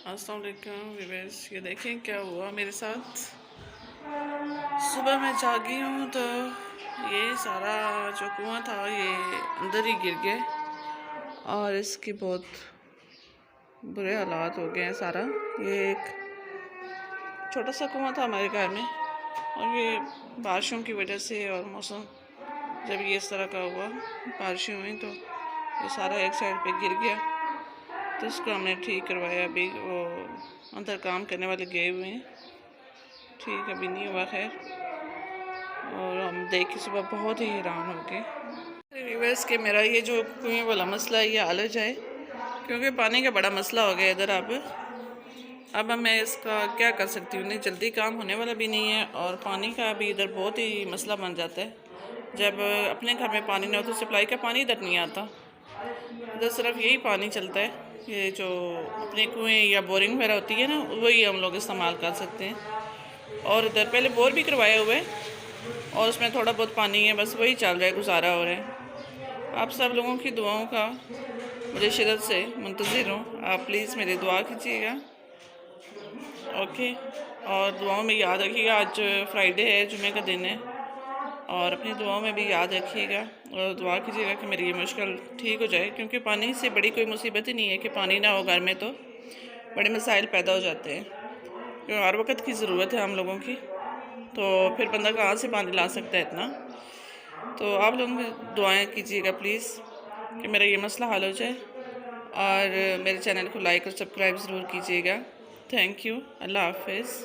अस्सलाम वालेकुम व्यूअर्स, ये देखें क्या हुआ मेरे साथ। सुबह मैं जागी हूँ तो ये सारा जो कुआं था ये अंदर ही गिर गया और इसके बहुत बुरे हालात हो गए हैं। सारा ये एक छोटा सा कुआं था हमारे घर में और ये बारिशों की वजह से और मौसम जब ये इस तरह का हुआ, बारिशें हुई तो ये सारा एक साइड पे गिर गया। तो इसको हमने ठीक करवाया। अभी वो अंदर काम करने वाले गए हुए हैं, ठीक अभी नहीं हुआ खैर। और हम देख के सुबह बहुत ही हैरान हो गए रिवर्स के मेरा ये जो कुएं वाला मसला है ये हल हो जाए, क्योंकि पानी का बड़ा मसला हो गया इधर। अब मैं इसका क्या कर सकती हूँ, नहीं जल्दी काम होने वाला भी नहीं है और पानी का भी इधर बहुत ही मसला बन जाता है। जब अपने घर में पानी ना हो तो सप्लाई का पानी इधर नहीं आता, इधर सिर्फ यही पानी चलता है। ये जो अपने कुएं या बोरिंग वगैरह होती है ना, वही हम लोग इस्तेमाल कर सकते हैं। और इधर पहले बोर भी करवाया हुआ है और उसमें थोड़ा बहुत पानी है, बस वही चल रहा है, गुजारा हो रहा है। आप सब लोगों की दुआओं का मुझे शिद्दत से मुंतज़िर हूँ। आप प्लीज़ मेरी दुआ कीजिएगा, ओके। और दुआओं में याद रखिएगा, आज फ्राइडे है, जुमे का दिन है, और अपनी दुआओं में भी याद रखिएगा और दुआ कीजिएगा कि मेरी ये मुश्किल ठीक हो जाए, क्योंकि पानी से बड़ी कोई मुसीबत ही नहीं है कि पानी ना हो घर में तो बड़े मसाइल पैदा हो जाते हैं, क्योंकि हर वक्त की ज़रूरत है हम लोगों की। तो फिर बंदा कहाँ से पानी ला सकता है इतना। तो आप लोग दुआएं कीजिएगा प्लीज़ कि मेरा ये मसला हल हो जाए, और मेरे चैनल को लाइक और सब्सक्राइब ज़रूर कीजिएगा। Thank you. अल्लाह हाफिज़।